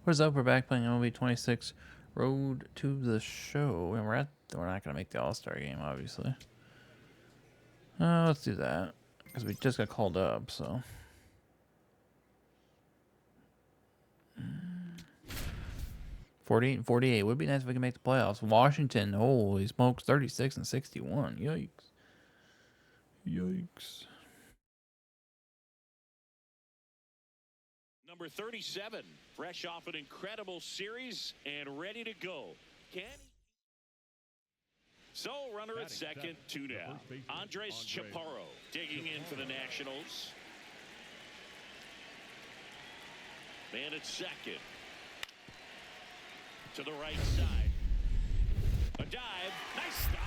What's up? We're back playing MLB 26 Road to the Show, and we're not gonna make the All-Star game, obviously. Let's do that because we just got called up. So 48 and 48 would be nice if we can make the playoffs. Washington, holy smokes, 36 and 61. Yikes! Yikes! Number 37, fresh off an incredible series and ready to go. So, runner at second, 2 down. Andres Chaparro digging in for the Nationals. Man at second. To the right side. A dive. Nice stop.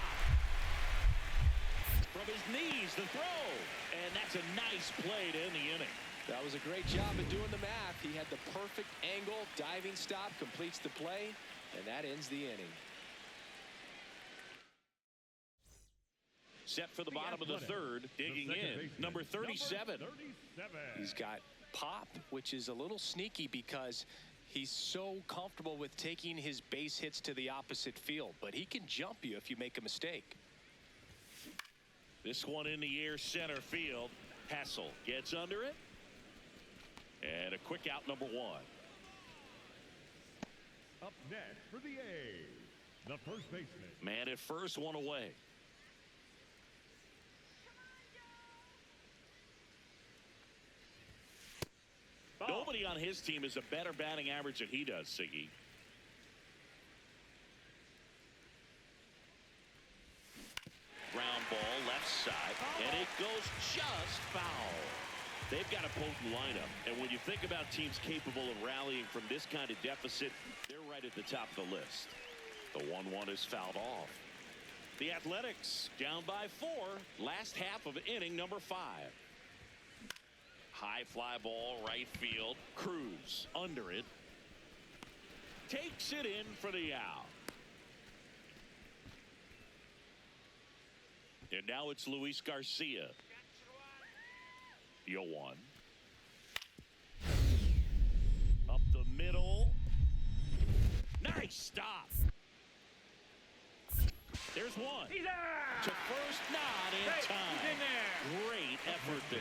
From his knees, the throw. And that's a nice play to end the inning. That was a great job of doing the math. He had the perfect angle, diving stop, completes the play, and that ends the inning. Set for the bottom of the third, digging in, number 37. He's got pop, which is a little sneaky because he's so comfortable with taking his base hits to the opposite field, but he can jump you if you make a mistake. This one in the air, center field. Hassel gets under it. And a quick out, number 1. Up next for the A's, the first baseman. Man at first, one away. Nobody on his team has a better batting average than he does, Siggy. Ground ball, left side, and it goes just foul. They've got a potent lineup, and when you think about teams capable of rallying from this kind of deficit, they're right at the top of the list. The 1-1 is fouled off. The Athletics down by 4, last half of inning number 5. High fly ball, right field. Cruz under it. Takes it in for the out. And now it's Luis Garcia. The 0-1. Up the middle. Nice stop. There's one. He's there. To first, not in time. He's in there. Great effort there.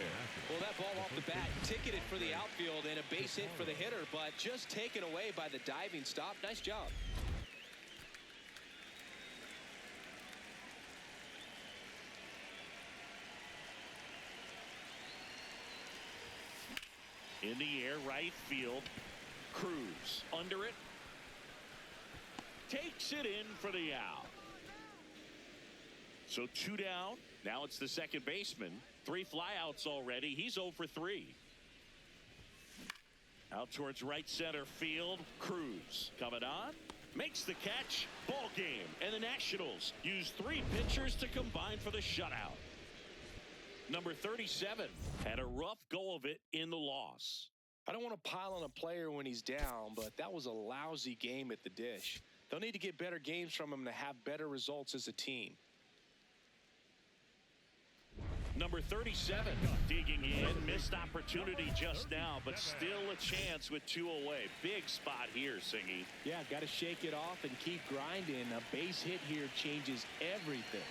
Well, that ball off the bat ticketed for the outfield and a base hit for the hitter, but just taken away by the diving stop. Nice job. In the air, right field. Cruz under it. Takes it in for the out. So 2 down. Now it's the second baseman. 3 flyouts already. He's 0 for 3. Out towards right center field. Cruz coming on. Makes the catch. Ball game. And the Nationals use 3 pitchers to combine for the shutout. Number 37 had a rough go of it in the loss. I don't want to pile on a player when he's down, but that was a lousy game at the dish. They'll need to get better games from him to have better results as a team. Number 37 digging in. Missed opportunity just now, but still a chance with 2 away. Big spot here, Singy. Yeah, got to shake it off and keep grinding. A base hit here changes everything.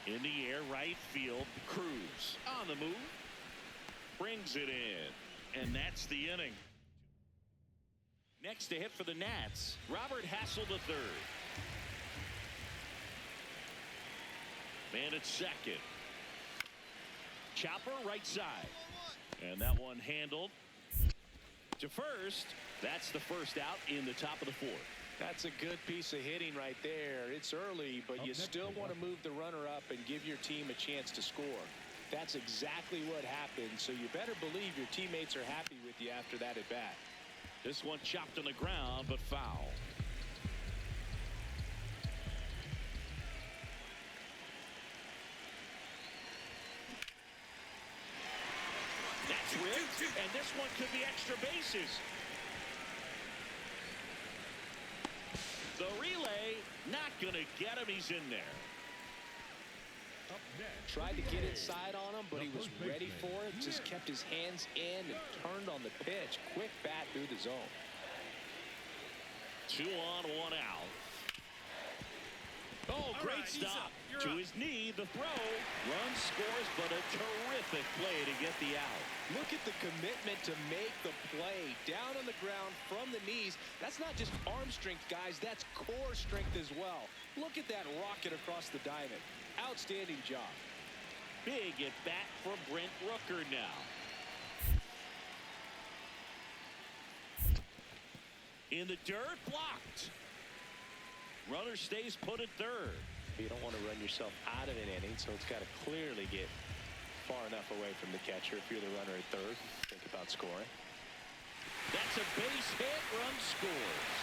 In the air, right field. Cruz on the move. Brings it in. And that's the inning. Next to hit for the Nats, Robert Hassel III. Man at second. Chopper right side. And that one handled to first. That's the first out in the top of the 4th. That's a good piece of hitting right there. It's early, but you still want to move the runner up and give your team a chance to score. That's exactly what happened, so you better believe your teammates are happy with you after that at bat. This one chopped on the ground, but foul. That's ripped, and this one could be extra bases. The relay, not going to get him. He's in there. Tried to get inside on him, but he was ready for it. Just kept his hands in and turned on the pitch. Quick bat through the zone. 2 on, 1 out. Oh, great stop. To his knee, the throw. Run scores, but a terrific play to get the out. Look at the commitment to make the play. Down on the ground from the knees. That's not just arm strength, guys. That's core strength as well. Look at that rocket across the diamond. Outstanding job. Big at bat for Brent Rooker now. In the dirt, blocked. Runner stays put at third. You don't want to run yourself out of an inning, so it's got to clearly get far enough away from the catcher. If you're the runner at third, think about scoring. That's a base hit. Run scores.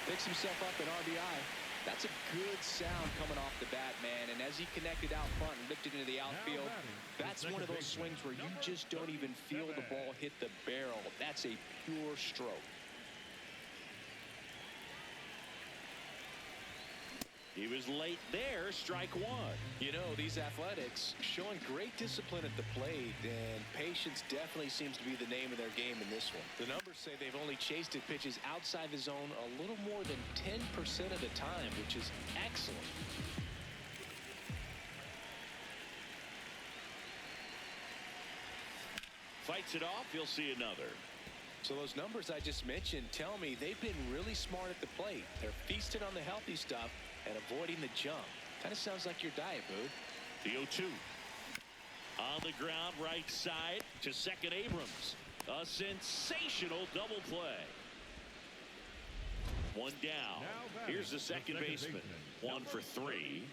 Picks himself up an RBI. That's a good sound coming off the bat, man. And as he connected out front and lifted into the outfield, that's one of those swings where you just don't even feel the ball hit the barrel. That's a pure stroke. He was late there. Strike 1. You know, these Athletics showing great discipline at the plate, and patience definitely seems to be the name of their game in this one. The numbers say they've only chased at pitches outside the zone a little more than 10% of the time, which is excellent. Fights it off. You'll see another. So those numbers I just mentioned tell me they've been really smart at the plate. They're feasting on the healthy stuff and avoiding the junk. Kind of sounds like your diet, Boo. The 0-2. On the ground, right side to second, Abrams. A sensational double play. 1 down. Here's the second baseman. 1 for 3.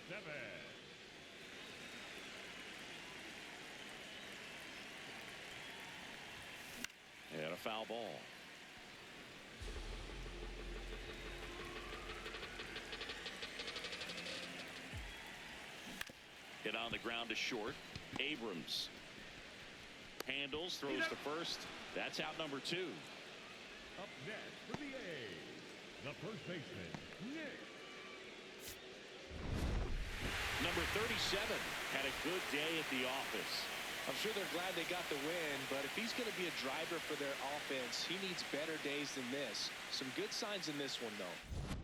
And a foul ball. Hit on the ground to short. Abrams handles, throws to first. That's out number 2. Up next for the A's, the first baseman, Nick. Number 37 had a good day at the office. I'm sure they're glad they got the win, but if he's going to be a driver for their offense, he needs better days than this. Some good signs in this one, though.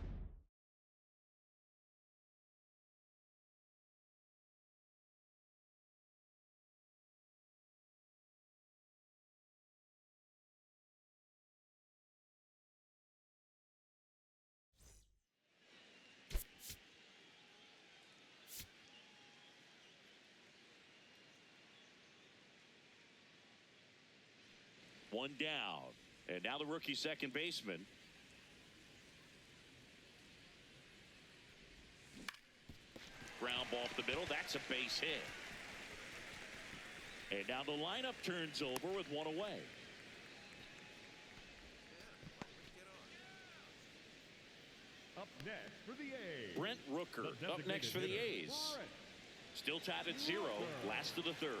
One down. And now the rookie second baseman. Ground ball up the middle. That's a base hit. And now the lineup turns over with 1 away. Up next for the A's, Brent Rooker up next for the A's. Still tied at 0. Last of the 3rd.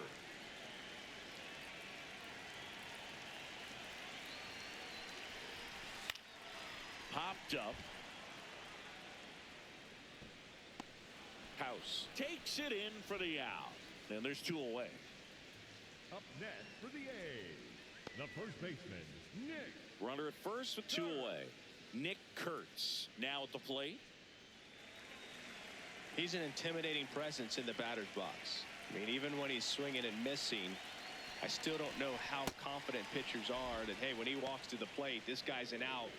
Popped up. House takes it in for the out. And there's 2 away. Up next for the A's, the first baseman, Nick. Runner at first with 2 away. Nick Kurtz now at the plate. He's an intimidating presence in the batter's box. I mean, even when he's swinging and missing, I still don't know how confident pitchers are that, hey, when he walks to the plate, this guy's an out.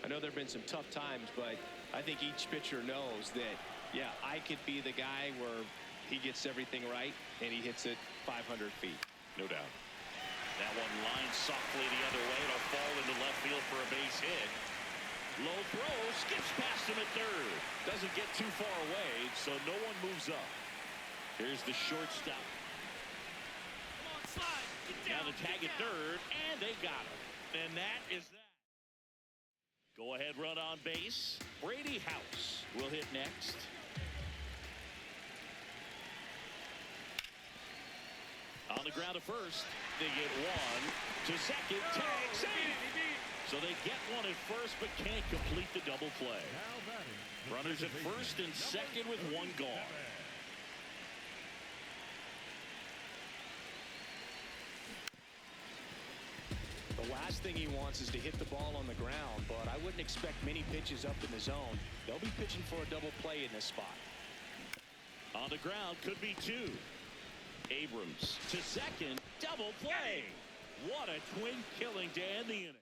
I know there have been some tough times, but I think each pitcher knows that, yeah, I could be the guy where he gets everything right and he hits it 500 feet. No doubt. That one lines softly the other way. It'll fall into left field for a base hit. Low throw, skips past him at third. Doesn't get too far away, so no one moves up. Here's the shortstop. Come on, slide. Get down. Now the tag at third, and they got him. And that is that. Go ahead, run on base. Brady House will hit next. On the ground to first. They get 1 to second. Tag, save. So they get one at first but can't complete the double play. Now batting. Runners at first and second with one gone. The last thing he wants is to hit the ball on the ground, but I wouldn't expect many pitches up in the zone. They'll be pitching for a double play in this spot. On the ground, could be two. Abrams to second, double play. What a twin killing to end the inning.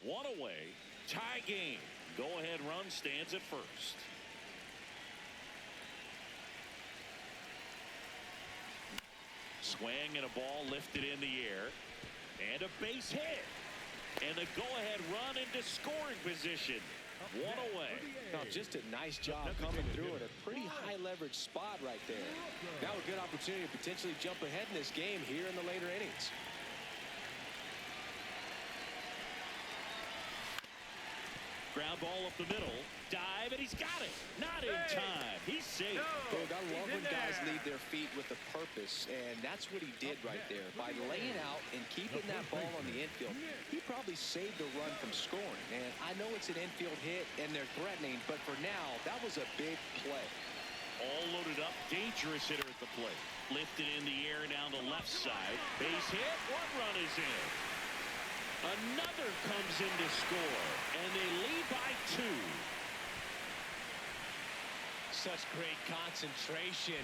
One away, tie game. Go-ahead run stands at first. Swing and a ball lifted in the air. And a base hit. And the go-ahead run into scoring position. One away. Now, just a nice job coming through at a pretty high leverage spot right there. Now a good opportunity to potentially jump ahead in this game here in the later innings. Ground ball up the middle. Dive, and he's got it. Not in time. He's safe. Well, gotta love when guys lead their feet with a purpose, and that's what he did right there. By laying out and keeping that ball on the infield, he probably saved the run from scoring. And I know it's an infield hit, and they're threatening, but for now, that was a big play. All loaded up. Dangerous hitter at the plate. Lifted in the air down the left side. Base hit. One run is in. Another comes in to score, and they lead by 2. Such great concentration.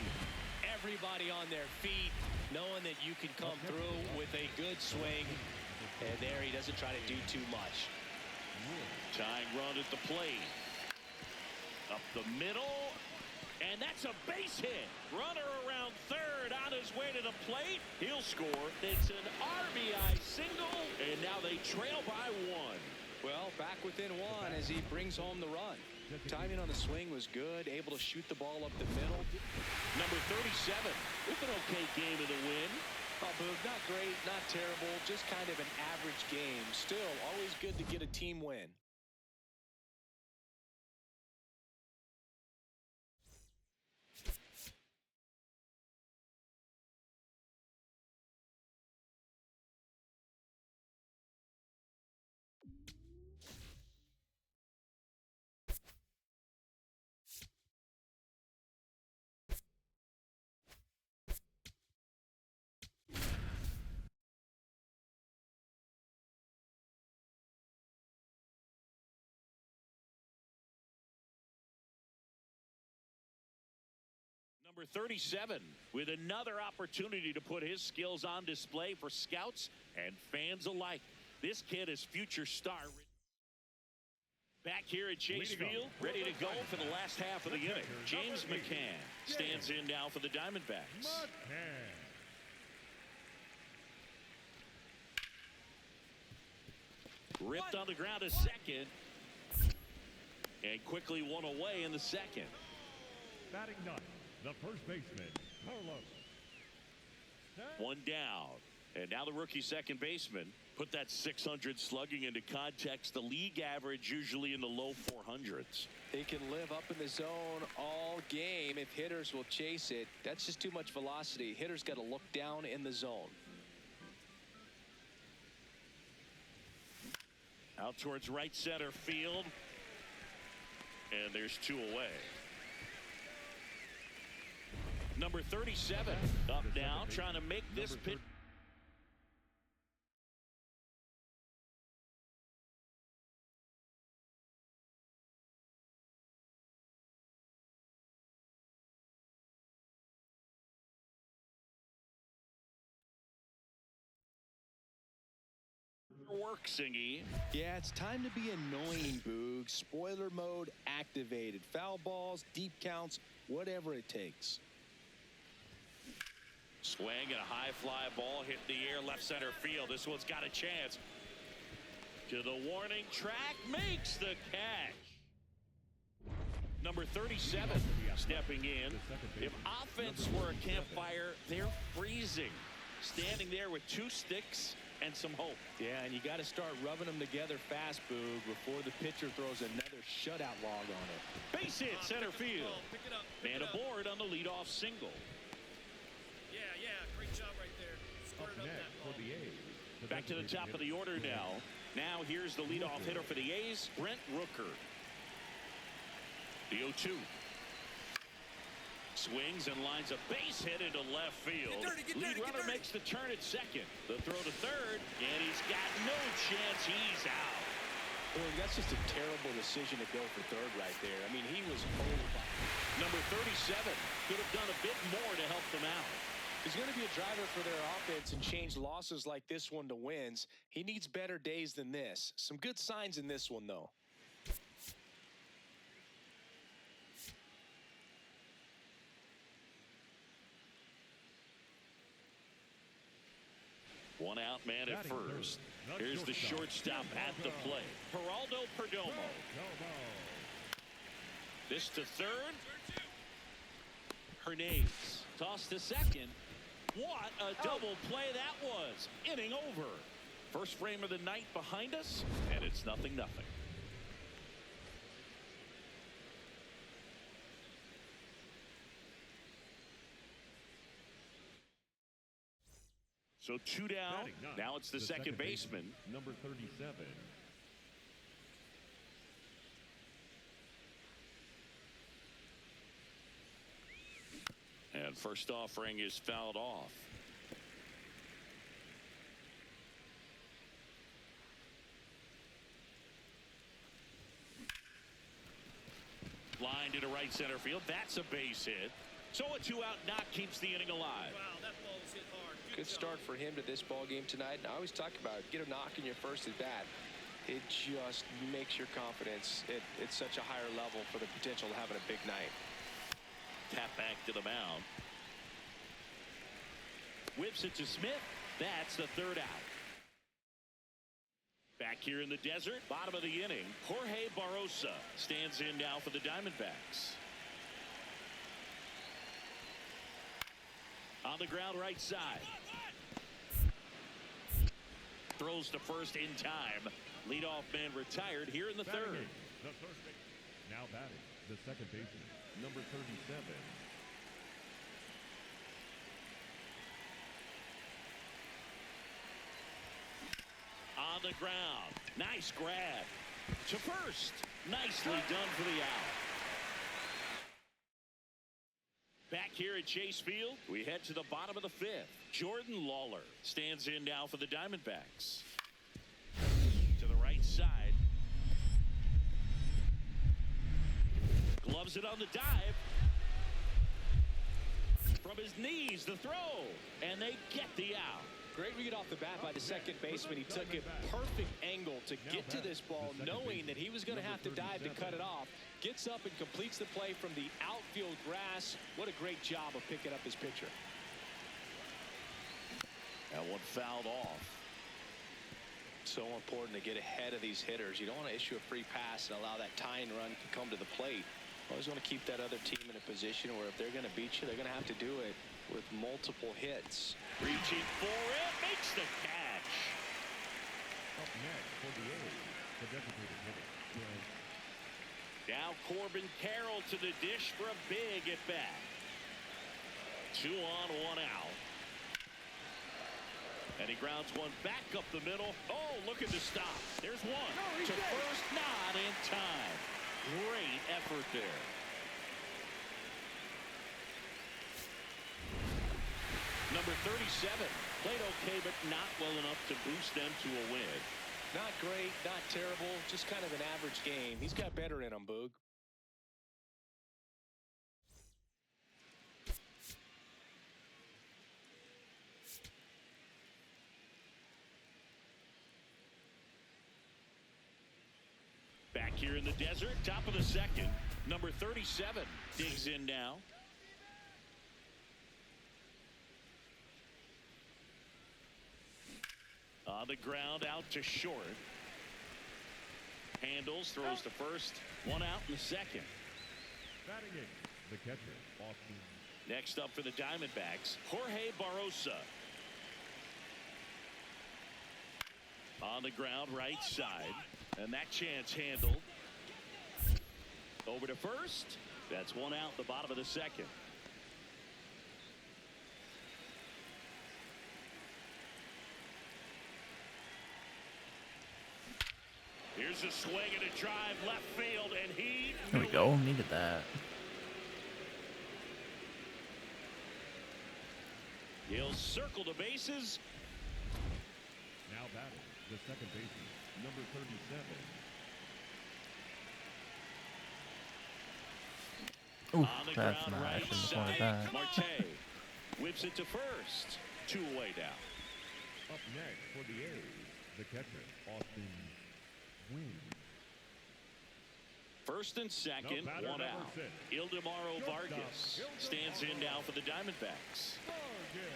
Everybody on their feet, knowing that you can come through with a good swing. And there he doesn't try to do too much. Tying run at the plate. Up the middle. And that's a base hit. Runner around third on his way to the plate. He'll score. It's an RBI single. And now they trail by 1. Well, back within 1 as he brings home the run. Timing on the swing was good. Able to shoot the ball up the middle. Number 37 with an okay game in the win. Oh, Boog, not great, not terrible. Just kind of an average game. Still, always good to get a team win. Number 37 with another opportunity to put his skills on display for scouts and fans alike. This kid is future star. Back here at Chase Field, ready to go for the last half of the inning. James McCann stands in now for the Diamondbacks. Ripped on the ground to second. And quickly one away in the second. Batting ninth, the first baseman, Carlos. One down. And now the rookie second baseman. Put that 600 slugging into context. The league average usually in the low 400s. They can live up in the zone all game if hitters will chase it. That's just too much velocity. Hitters got to look down in the zone. Out towards right center field. And there's two away. Number 37 up now trying to make this pitch. Work, Singy. Yeah, it's time to be annoying, Boog. Spoiler mode activated. Foul balls, deep counts, whatever it takes. Swing and a high fly ball hit the air left center field. This one's got a chance. To the warning track, makes the catch. Number 37 stepping in. If offense were a campfire, they're freezing. Standing there with two sticks and some hope. Yeah, and you got to start rubbing them together fast, Boog, before the pitcher throws another shutout log on it. Base hit center field. Man aboard on the leadoff single. Yeah, great job right there. Up Squared up next that for ball. the A's, the Back to the top of the order now. Now here's the leadoff hitter for the A's, Brent Rooker. The 0-2. Swings and lines a base hit into left field. Lead runner makes the turn at second. The throw to third, and he's got no chance. He's out. Boy, that's just a terrible decision to go for third right there. I mean, he was over. Number 37 could have done a bit more to help them out. He's going to be a driver for their offense and change losses like this one to wins. He needs better days than this. Some good signs in this one, though. One out man at first. Here's the shortstop at the plate. Geraldo Perdomo. This to third. Hernandez. Toss to second. What a double play that was. Inning over. First frame of the night behind us, and it's 0-0. So 2 down. Now it's the second baseman. Number 37. And first offering is fouled off. Line to right center field. That's a base hit. So a 2-out knock keeps the inning alive. Wow, that ball was hit hard. Good start for him to this ball game tonight. And I always talk about get a knock in your first at bat. It just makes your confidence at such a higher level for the potential of having a big night. Tap back to the mound. Whips it to Smith. That's the third out. Back here in the desert, bottom of the inning, Jorge Barrosa stands in now for the Diamondbacks. On the ground right side. Throws to first in time. Leadoff man retired here in the third. The first base. Now batting, the second baseman, number 37. On the ground. Nice grab. To first. Nicely done for the out. Back here at Chase Field, we head to the bottom of the fifth. Jordan Lawler stands in now for the Diamondbacks. To the right side. Gloves it on the dive. From his knees, the throw. And they get the out. Great read off the bat by the second baseman. He took a perfect angle to get to this ball, knowing that he was going to have to dive to cut it off. Gets up and completes the play from the outfield grass. What a great job of picking up his pitcher. That one fouled off. So important to get ahead of these hitters. You don't want to issue a free pass and allow that tying run to come to the plate. Always want to keep that other team in a position where if they're going to beat you, they're going to have to do it with multiple hits. Reaching for it, makes the catch. Up next for the A's, the designated hitter. Now Corbin Carroll to the dish for a big at bat. 2 on, 1 out. And he grounds one back up the middle. Oh, looking to stop. There's one. To first, not in time. Great effort there. Number 37 played okay, but not well enough to boost them to a win. Not great, not terrible, just kind of an average game. He's got better in him, Boog. Back here in the desert, top of the second. Number 37 digs in now. On the ground, out to short. Handles, throws to first. 1 out in the second. Batting in, the catcher, Austin. Next up for the Diamondbacks, Jorge Barrosa. On the ground, right side. And that chance handled. Over to first. That's 1 out, the bottom of the second. Here's a swing and a drive left field, and he There we knew go. it. Needed that. He'll circle the bases. Now batting, the second baseman, number 37. Ooh, On the that's ground, not. I right shouldn't have wanted side. that. Marte whips it to first. 2 away now. Up next for the A's, the catcher, Austin Wynn. First and second, The batter, 1 number out. 6. Ildemaro Shortstop, Vargas Ildemaro stands in now for the Diamondbacks. Vargas.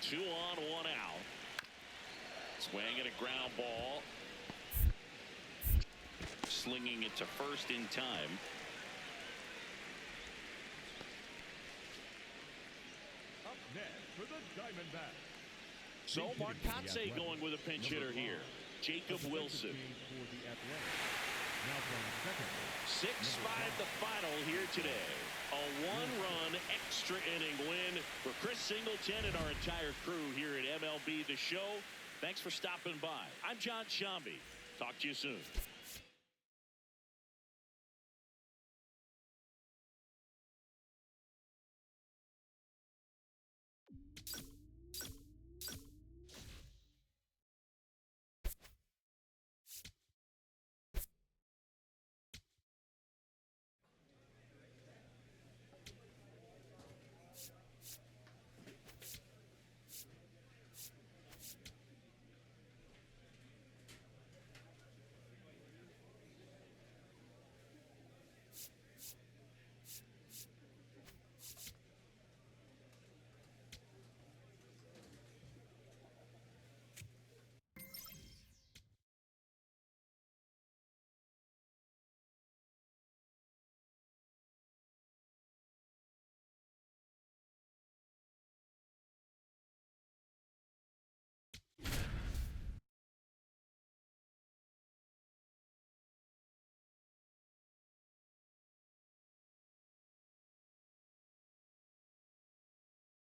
2 on, 1 out. Swing and a ground ball. Slinging it to first in time. Up next for the Diamondbacks. So Marcotte going with a pinch hitter here. Jacob Wilson. For the Athletics. Now from second base. 6-5 the final here today. A 1-run extra inning win for Chris Singleton and our entire crew here at MLB The Show. Thanks for stopping by. I'm John Shambi. Talk to you soon.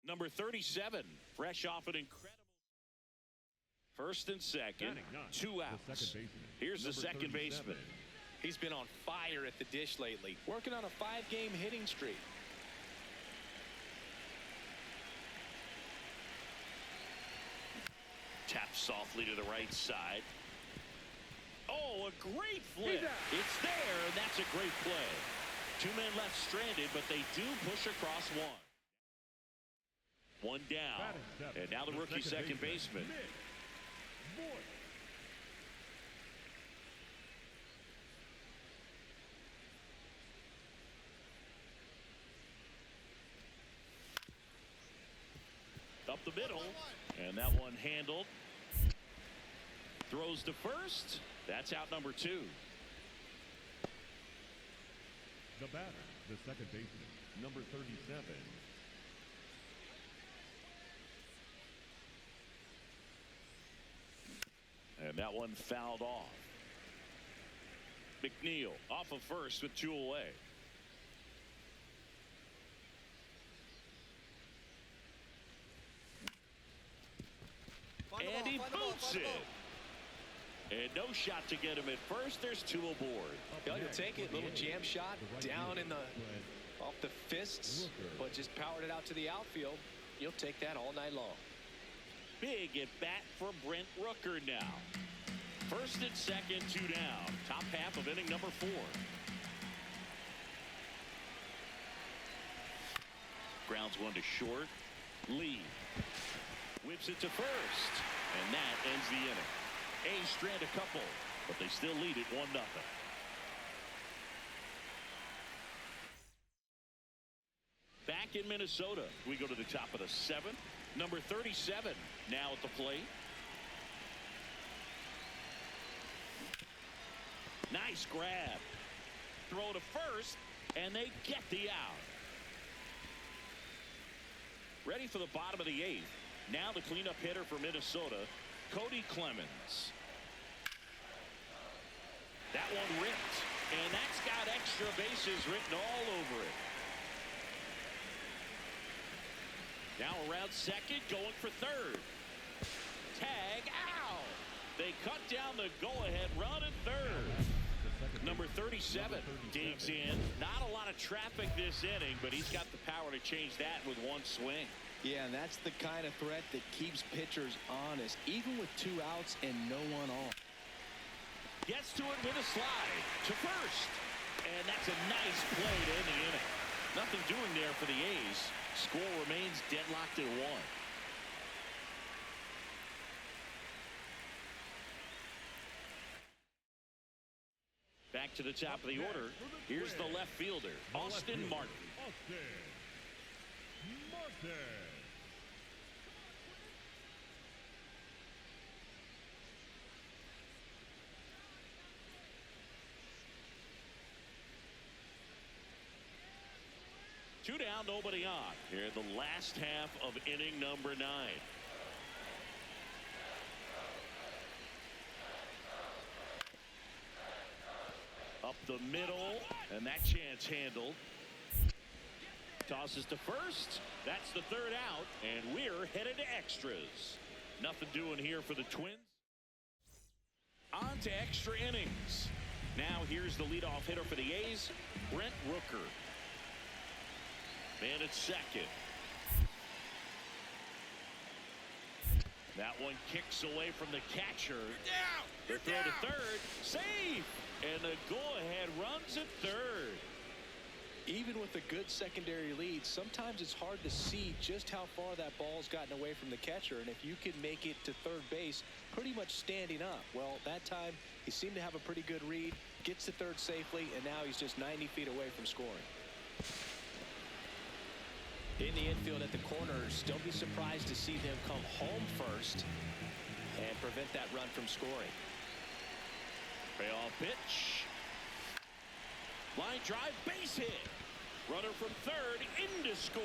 Number 37, fresh off an incredible. First and second, Batting ninth, 2 the outs. second baseman, Here's the number second 37. baseman. He's been on fire at the dish lately, working on a 5-game hitting streak. Taps softly to the right side. Oh, a great flip. It's there, and that's a great play. 2 men left stranded, but they do push across one. 1 down. Batting seven, And now the rookie second baseman. Nick Voigt. Up the middle, and that one handled. Throws to first. That's out number 2. The batter, the second baseman, number 37. And that one fouled off. McNeil off of first with 2 away. And he boots it. And no shot to get him at first. There's 2 aboard. You'll take it, little jam shot down in the off the fists, but just powered it out to the outfield. You'll take that all night long. Big at bat for Brent Rooker now. First and second, 2 down. Top half of inning number 4. Grounds one to short. Lee whips it to first, and that ends the inning. A's strand a couple, but they still lead it 1-0. Back in Minnesota, we go to the top of the 7th. Number 37 now at the plate. Nice grab. Throw to first, and they get the out. Ready for the bottom of the 8th. Now the cleanup hitter for Minnesota, Cody Clemens. That one ripped, and that's got extra bases written all over it. Now around second, going for third. Tag out. They cut down the go-ahead run at third. Number 37 digs in. Not a lot of traffic this inning, but he's got the power to change that with one swing. Yeah, and that's the kind of threat that keeps pitchers honest, even with 2 outs and no one on. Gets to it with a slide to first. And that's a nice play to end the inning. Nothing doing there for the A's. Score remains deadlocked at 1. Back to the top of the order. Here's the left fielder, Austin Martin. Two down, nobody on. Here in the last half of inning number 9. Up the middle, and that chance handled. Tosses to first. That's the third out, and we're headed to extras. Nothing doing here for the Twins. On to extra innings. Now here's the leadoff hitter for the A's, Brent Rooker. Man at second. That one kicks away from the catcher. The throw to third. Safe. And the go-ahead runs at third. Even with a good secondary lead, sometimes it's hard to see just how far that ball's gotten away from the catcher. And if you can make it to third base pretty much standing up, well, that time he seemed to have a pretty good read, gets to third safely, and now he's just 90 feet away from scoring. In the infield at the corners, don't be surprised to see them come home first and prevent that run from scoring. Payoff pitch. Line drive, base hit. Runner from third in to score.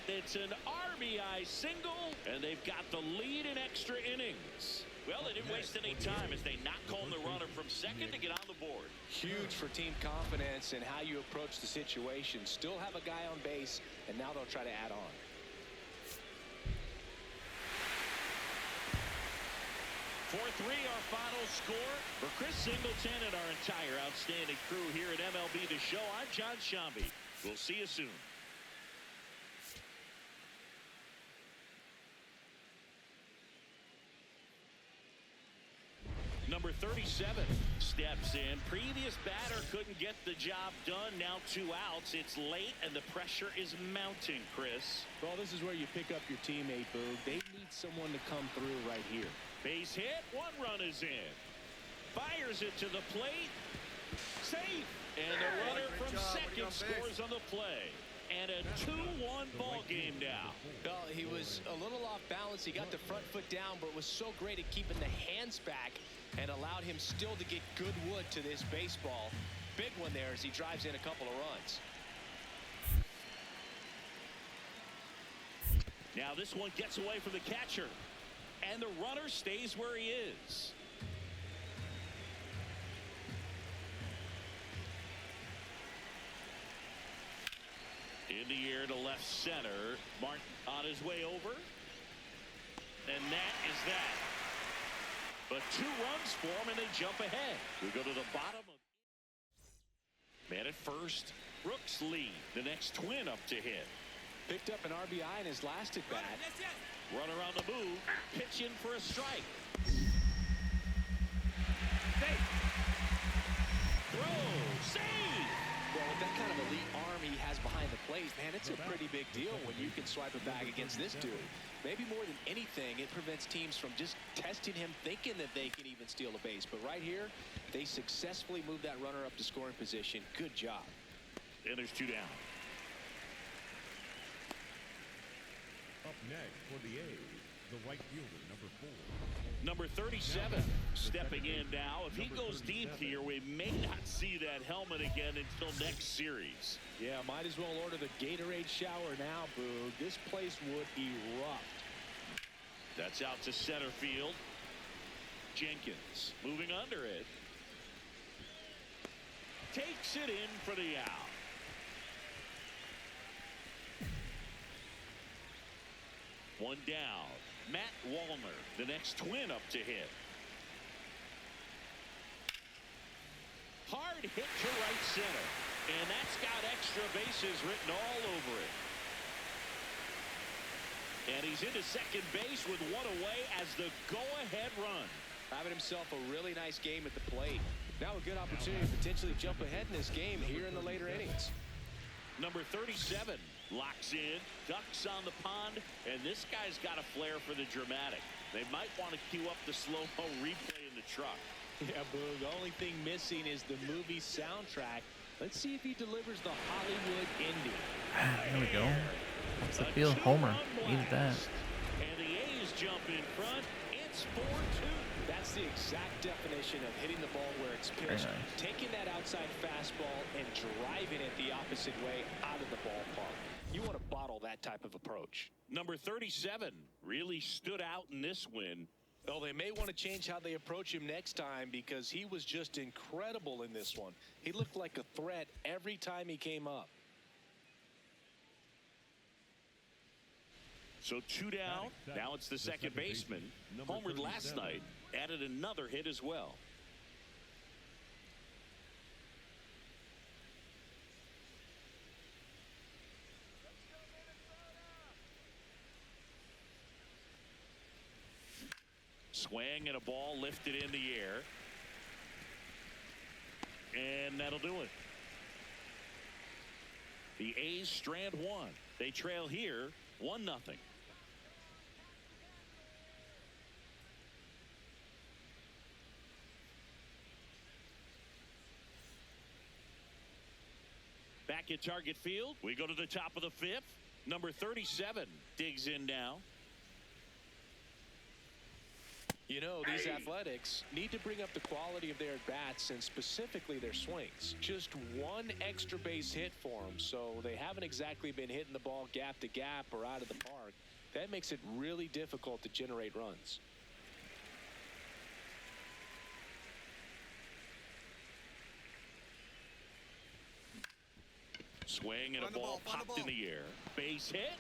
It's an RBI single, and they've got the lead in extra innings. Well, they didn't waste any time as they knock home the runner from second to get on the board. Huge for team confidence and how you approach the situation. Still have a guy on base, and now they'll try to add on. (4-3) our final score. For Chris Singleton and our entire outstanding crew here at MLB The Show, I'm John Shambi. We'll see you soon. Number 37 steps in. Previous batter couldn't get the job done. Now 2 outs. It's late, and the pressure is mounting, Chris. Well, this is where you pick up your teammate, Boog. They need someone to come through right here. Base hit. 1 run is in. Fires it to the plate. Safe. And the runner from second scores on the play. And a 2-1 ball game now. Well, he was a little off balance. He got the front foot down, but was so great at keeping the hands back and allowed him still to get good wood to this baseball. Big one there as he drives in a couple of runs. Now this one gets away from the catcher. And the runner stays where he is. In the air to left center. Martin on his way over. And that is that. But 2 runs for him, and they jump ahead. We go to the bottom of. Man at first. Brooks lead. The next Twin up to hit. Picked up an RBI in his last at bat. Runner on the move. Pitch in for a strike. Throw. Save. Well, with that kind of elite arm he has behind the plate, man, it's a pretty big deal when you can swipe it back against this dude. Maybe more than anything, it prevents teams from just testing him, thinking that they can even steal a base. But right here, they successfully moved that runner up to scoring position. Good job. And there's 2 down. Up next for the A's, the right fielder, number 4. Number 37 stepping in now. If he goes deep here, we may not see that helmet again until next series. Yeah, might as well order the Gatorade shower now, Boog. This place would erupt. That's out to center field. Jenkins moving under it. Takes it in for the out. One down. Matt Wallner, the next Twin up to hit. hard hit to right center. And that's got extra bases written all over it. And he's into second base with one away as the go-ahead run. Having himself a really nice game at the plate. Now a good opportunity to potentially jump ahead in this game here in the later innings. Number 37 locks in, ducks on the pond, and this guy's got a flair for the dramatic. They might want to cue up the slow-mo replay in the truck. Yeah, Boog. The only thing missing is the movie soundtrack. Let's see if he delivers the Hollywood ending. There we go. What's the field? Homer. Needed that. And the A's jump in front. It's 4-2. That's the exact definition of hitting the ball where it's pitched. Nice. Taking that outside fastball and driving it the opposite way out of the ballpark. You want to bottle that type of approach. Number 37 really stood out in this win. Well, they may want to change how they approach him next time because he was just incredible in this one. He looked like a threat every time he came up. So 2 down. Now it's the second baseman. Homered last night. Added another hit as well. Swing and a ball lifted in the air. And that'll do it. The A's strand one. They trail here 1-0. Back at Target Field, we go to the top of the fifth. Number 37 digs in now. You know, these Athletics need to bring up the quality of their at-bats and specifically their swings. Just one extra base hit for them, so they haven't exactly been hitting the ball gap to gap or out of the park. That makes it really difficult to generate runs. Swing and a ball popped in the air. Base hit.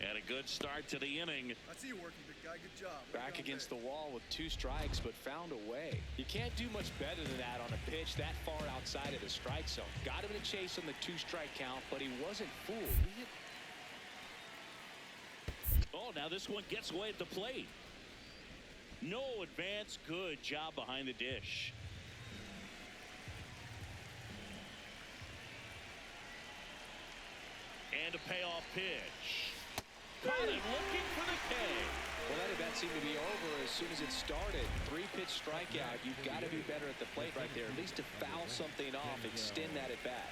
And a good start to the inning. I see you working, big guy. Good job. Back against the wall with 2 strikes, but found a way. You can't do much better than that on a pitch that far outside of the strike zone. Got him in a chase on the 2-strike count, but he wasn't fooled. Oh, now this one gets away at the plate. No advance. Good job behind the dish. And a payoff pitch. Caught him looking for the K. Well, that at-bat seemed to be over as soon as it started. 3-pitch strikeout. You've got to be better at the plate right there. At least to foul something off, extend that at-bat.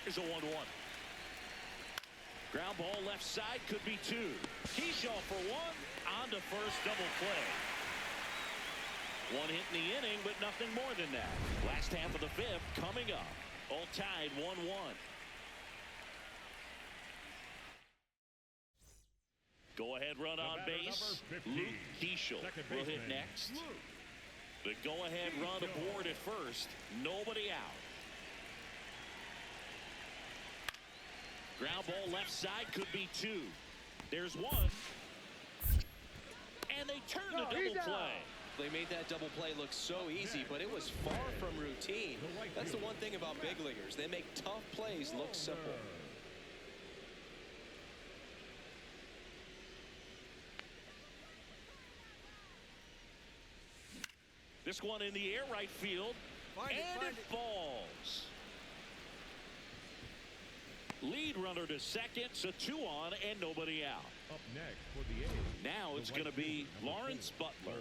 Here's a 1-1. Ground ball left side, could be 2. Keyshaw for 1. On to first, double play. 1 hit in the inning, but nothing more than that. Last half of the fifth coming up. All tied 1-1. Go-ahead run on base. Luke Keishel will hit next. The go-ahead run aboard at first. Nobody out. Ground ball left side, could be 2. There's 1. And they turn the double play. They made that double play look so easy, but it was far from routine. That's the one thing about big leaguers. They make tough plays look simple. This one in the air, right field. And it falls. Lead runner to second, so 2 on and nobody out. Up next for the A's. Now it's going to be Lawrence Butler.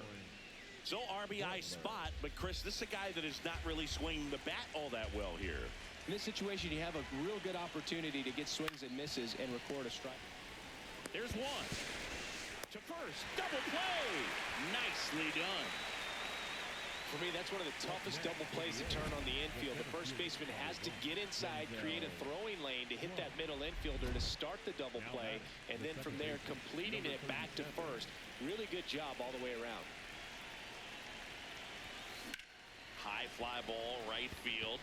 So RBI spot, but Chris, this is a guy that is not really swinging the bat all that well here. In this situation, you have a real good opportunity to get swings and misses and record a strike. There's 1. To first, double play. Nicely done. For me, that's one of the toughest double plays to turn on the infield. The first baseman has to get inside, create a throwing lane to hit that middle infielder to start the double play, and then from there, completing it back to first. Really good job all the way around. High fly ball, right field.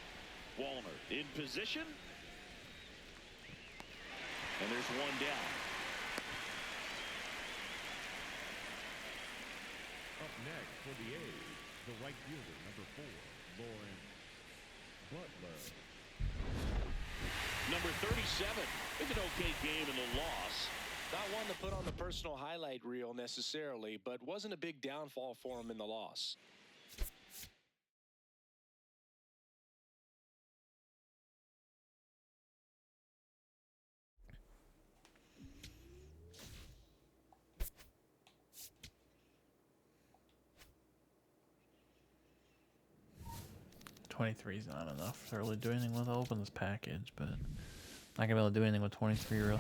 Wallner in position. And there's 1 down. Up next for the A's, the right fielder, number 4, Lawrence Butler. Number 37 with an okay game in the loss. Not one to put on the personal highlight reel necessarily, but wasn't a big downfall for him in the loss. $23 is not enough to really do anything with. I'll open this package, but not gonna be able to do anything with 23 really.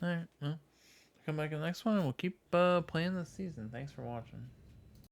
Alright, well, come back in the next one and we'll keep playing this season. Thanks for watching.